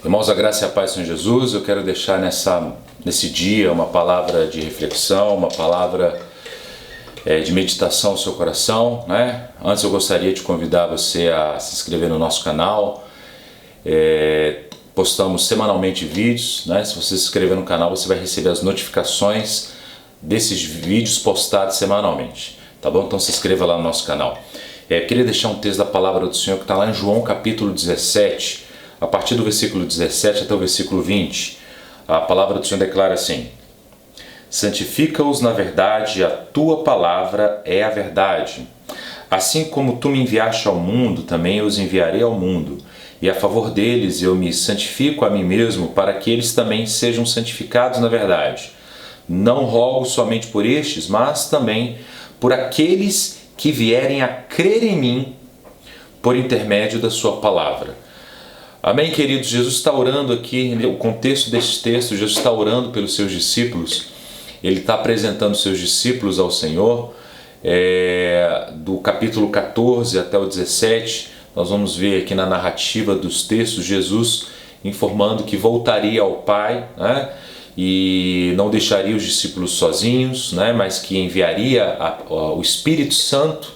Irmãos, a graça e a paz do Senhor Jesus, eu quero deixar nesse dia uma palavra de reflexão, uma palavra de meditação ao seu coração, né? Antes eu gostaria de convidar você a se inscrever no nosso canal. Postamos semanalmente vídeos, né? Se você se inscrever no canal, você vai receber as notificações desses vídeos postados semanalmente, tá bom? Então se inscreva lá no nosso canal. Eu queria deixar um texto da palavra do Senhor que está lá em João capítulo 17, a partir do versículo 17 até o versículo 20, a palavra do Senhor declara assim: santifica-os na verdade, a tua palavra é a verdade. Assim como tu me enviaste ao mundo, também eu os enviarei ao mundo. E a favor deles eu me santifico a mim mesmo, para que eles também sejam santificados na verdade. Não rogo somente por estes, mas também por aqueles que vierem a crer em mim por intermédio da sua palavra. Amém, queridos? Jesus está orando aqui, o contexto desse texto, Jesus está orando pelos seus discípulos, ele está apresentando os seus discípulos ao Senhor, do capítulo 14 até o 17, nós vamos ver aqui na narrativa dos textos, Jesus informando que voltaria ao Pai, né? E não deixaria os discípulos sozinhos, né? Mas que enviaria o Espírito Santo,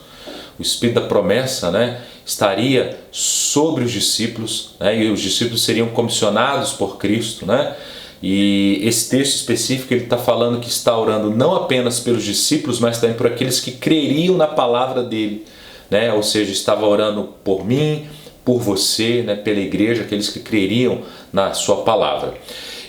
o Espírito da promessa, né? Estaria sobre os discípulos, né? E os discípulos seriam comissionados por Cristo, né? E esse texto específico ele está falando que está orando não apenas pelos discípulos, mas também por aqueles que creriam na palavra dele, né? Ou seja, estava orando por mim, por você, né? Pela igreja, aqueles que creriam na sua palavra.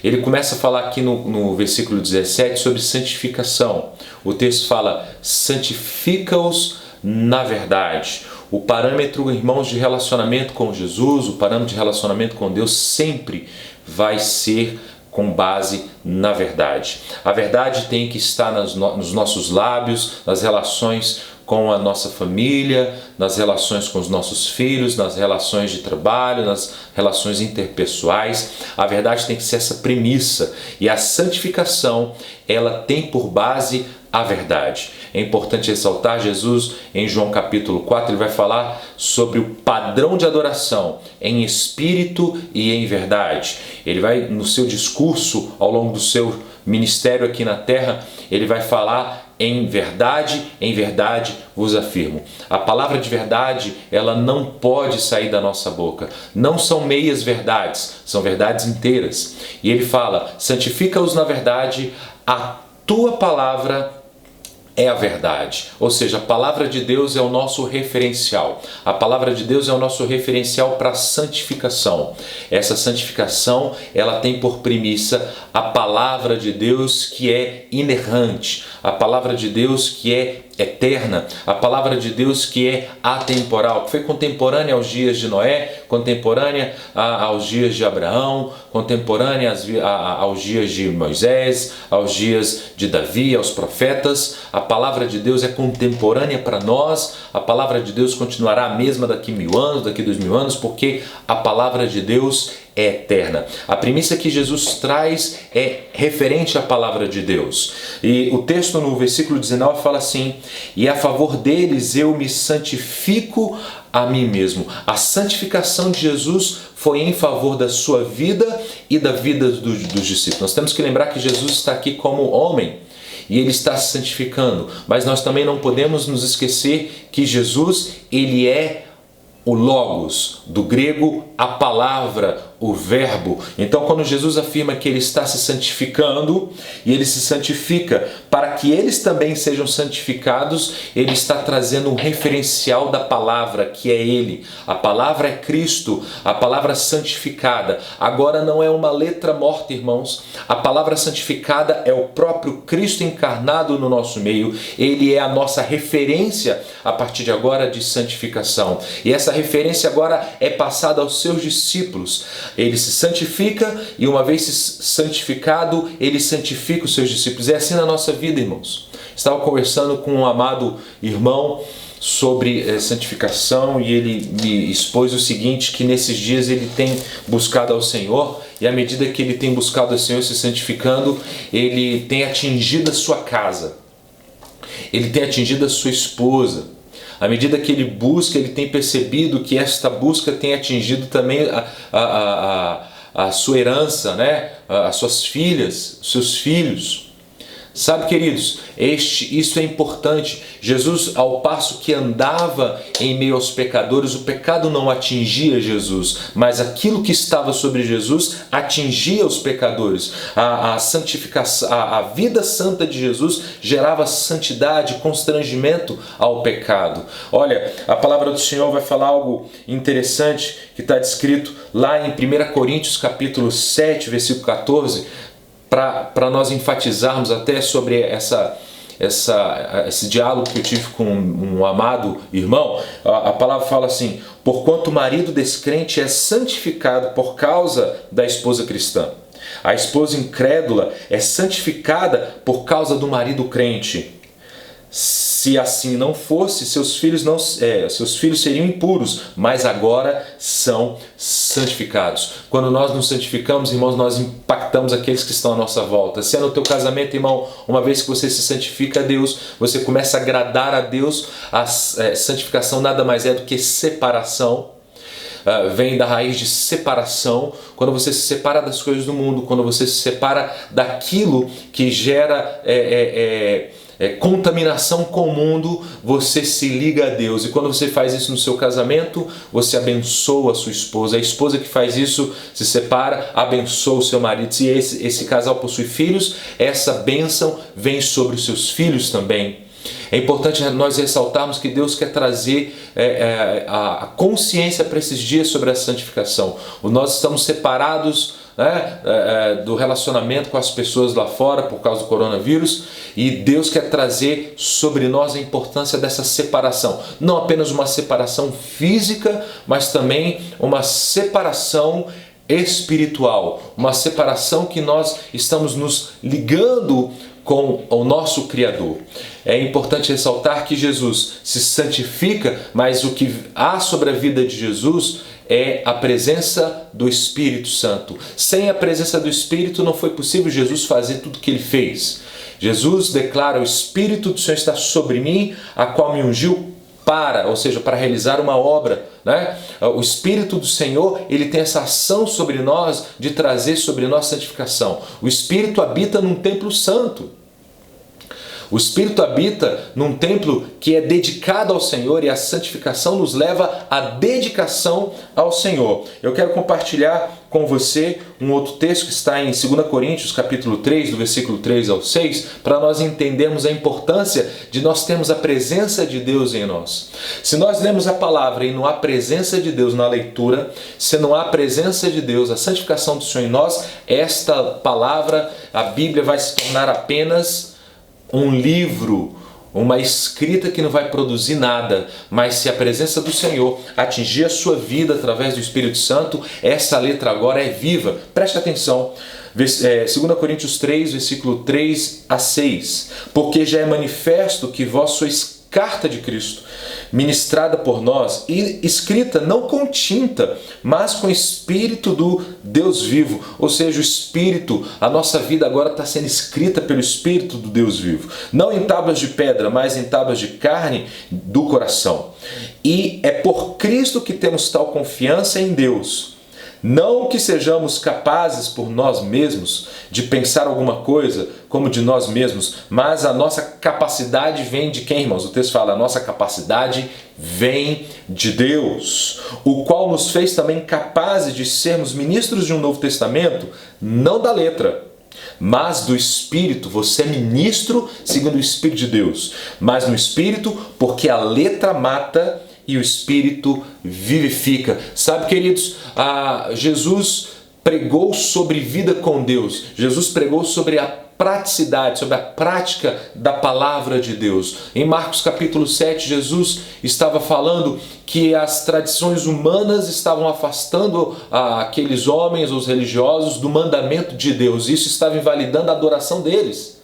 Ele começa a falar aqui no versículo 17 sobre santificação. O texto fala: santifica-os na verdade. O parâmetro, irmãos, de relacionamento com Jesus, o parâmetro de relacionamento com Deus sempre vai ser com base na verdade. A verdade tem que estar nos nossos lábios, nas relações com a nossa família, nas relações com os nossos filhos, nas relações de trabalho, nas relações interpessoais. A verdade tem que ser essa premissa. E a santificação, ela tem por base a verdade. É importante ressaltar, Jesus em João capítulo 4, ele vai falar sobre o padrão de adoração em espírito e em verdade. Ele vai, no seu discurso, ao longo do seu ministério aqui na terra, ele vai falar em verdade vos afirmo. A palavra de verdade, ela não pode sair da nossa boca. Não são meias verdades, são verdades inteiras. E ele fala: santifica-os na verdade, a tua palavra é a verdade. Ou seja, a palavra de Deus é o nosso referencial. A palavra de Deus é o nosso referencial para a santificação. Essa santificação, ela tem por premissa a palavra de Deus que é inerrante, a palavra de Deus que é eterna, a palavra de Deus que é atemporal, que foi contemporânea aos dias de Noé, contemporânea aos dias de Abraão, contemporânea aos dias de Moisés, aos dias de Davi, aos profetas. A palavra de Deus é contemporânea para nós, a palavra de Deus continuará a mesma daqui 1000 anos, daqui 2000 anos, porque a palavra de Deus é eterna. A premissa que Jesus traz é referente à palavra de Deus. E o texto no versículo 19 fala assim: e a favor deles eu me santifico a mim mesmo. A santificação de Jesus foi em favor da sua vida e da vida dos discípulos. Nós temos que lembrar que Jesus está aqui como homem e ele está se santificando, mas nós também não podemos nos esquecer que Jesus, ele é o Logos, do grego a palavra, o verbo. Então, quando Jesus afirma que ele está se santificando e ele se santifica para que eles também sejam santificados, ele está trazendo um referencial da palavra, que é ele. A palavra é Cristo, a palavra santificada. Agora não é uma letra morta, irmãos. A palavra santificada é o próprio Cristo encarnado no nosso meio. Ele é a nossa referência a partir de agora de santificação. E essa referência agora é passada aos seus discípulos. Ele se santifica e uma vez santificado, ele santifica os seus discípulos. É assim na nossa vida, irmãos. Estava conversando com um amado irmão sobre santificação e ele me expôs o seguinte, que nesses dias ele tem buscado ao Senhor e à medida que ele tem buscado ao Senhor se santificando, ele tem atingido a sua casa, ele tem atingido a sua esposa. À medida que ele busca, ele tem percebido que esta busca tem atingido também a sua herança, né? As suas filhas, os seus filhos. Sabe, queridos, isso é importante. Jesus, ao passo que andava em meio aos pecadores, o pecado não atingia Jesus, mas aquilo que estava sobre Jesus atingia os pecadores. A santificação, a vida santa de Jesus gerava santidade, constrangimento ao pecado. Olha, a palavra do Senhor vai falar algo interessante que está descrito lá em 1 Coríntios capítulo 7, versículo 14, para nós enfatizarmos até sobre esse diálogo que eu tive com um amado irmão. A palavra fala assim: porquanto o marido descrente é santificado por causa da esposa cristã, a esposa incrédula é santificada por causa do marido crente. Se assim não fosse, seus filhos seriam impuros, mas agora são santificados. Quando nós nos santificamos, irmãos, nós impactamos aqueles que estão à nossa volta. Se é no teu casamento, irmão, uma vez que você se santifica a Deus, você começa a agradar a Deus. A santificação nada mais é do que separação. Vem da raiz de separação. Quando você se separa das coisas do mundo, quando você se separa daquilo que gera contaminação com o mundo, você se liga a Deus. E quando você faz isso no seu casamento, você abençoa a sua esposa. A esposa que faz isso se separa, abençoa o seu marido. Se esse casal possui filhos, essa bênção vem sobre os seus filhos também. É importante nós ressaltarmos que Deus quer trazer a consciência para esses dias sobre a santificação. Nós estamos separados, né, do relacionamento com as pessoas lá fora por causa do coronavírus, e Deus quer trazer sobre nós a importância dessa separação. Não apenas uma separação física, mas também uma separação espiritual, uma separação que nós estamos nos ligando com o nosso Criador. É importante ressaltar que Jesus se santifica, mas o que há sobre a vida de Jesus é a presença do Espírito Santo. Sem a presença do Espírito não foi possível Jesus fazer tudo o que ele fez. Jesus declara: o Espírito do Senhor está sobre mim, a qual me ungiu para realizar uma obra, né? O Espírito do Senhor, ele tem essa ação sobre nós de trazer sobre nós santificação. O Espírito habita num templo santo. O Espírito habita num templo que é dedicado ao Senhor, e a santificação nos leva à dedicação ao Senhor. Eu quero compartilhar com você um outro texto que está em 2 Coríntios, capítulo 3, do versículo 3 ao 6, para nós entendermos a importância de nós termos a presença de Deus em nós. Se nós lemos a palavra e não há presença de Deus na leitura, se não há presença de Deus, a santificação do Senhor em nós, esta palavra, a Bíblia, vai se tornar apenas um livro, uma escrita que não vai produzir nada. Mas se a presença do Senhor atingir a sua vida através do Espírito Santo, essa letra agora é viva. Preste atenção. 2 Coríntios 3, versículo 3 a 6. Porque já é manifesto que vós sois carta de Cristo, ministrada por nós e escrita não com tinta, mas com o Espírito do Deus vivo. Ou seja, o Espírito, a nossa vida agora está sendo escrita pelo Espírito do Deus vivo. Não em tábuas de pedra, mas em tábuas de carne do coração. E é por Cristo que temos tal confiança em Deus. Não que sejamos capazes por nós mesmos de pensar alguma coisa como de nós mesmos, mas a nossa capacidade vem de quem, irmãos? O texto fala: a nossa capacidade vem de Deus, o qual nos fez também capazes de sermos ministros de um novo testamento, não da letra, mas do Espírito. Você é ministro segundo o Espírito de Deus, mas no Espírito, porque a letra mata e o Espírito vivifica. Sabe, queridos, Jesus pregou sobre vida com Deus. Jesus pregou sobre a praticidade, sobre a prática da palavra de Deus. Em Marcos capítulo 7, Jesus estava falando que as tradições humanas estavam afastando aqueles homens, os religiosos, do mandamento de Deus. Isso estava invalidando a adoração deles.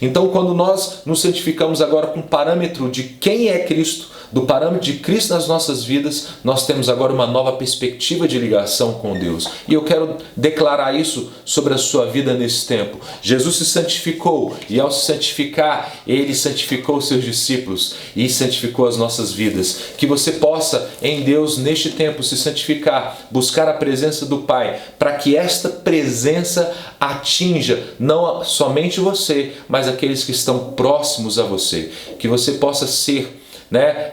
Então, quando nós nos santificamos agora com o parâmetro de quem é Cristo, do parâmetro de Cristo nas nossas vidas, nós temos agora uma nova perspectiva de ligação com Deus. E eu quero declarar isso sobre a sua vida nesse tempo. Jesus se santificou e ao se santificar, Ele santificou os seus discípulos e santificou as nossas vidas. Que você possa, em Deus, neste tempo, se santificar, buscar a presença do Pai, para que esta presença atinja não somente você, mas aqueles que estão próximos a você. Que você possa ser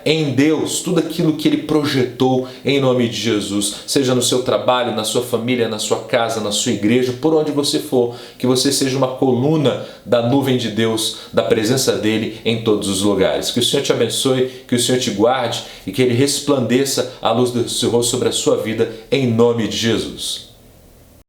em Deus, tudo aquilo que Ele projetou em nome de Jesus, seja no seu trabalho, na sua família, na sua casa, na sua igreja, por onde você for, que você seja uma coluna da nuvem de Deus, da presença dEle em todos os lugares. Que o Senhor te abençoe, que o Senhor te guarde e que Ele resplandeça a luz do seu rosto sobre a sua vida em nome de Jesus.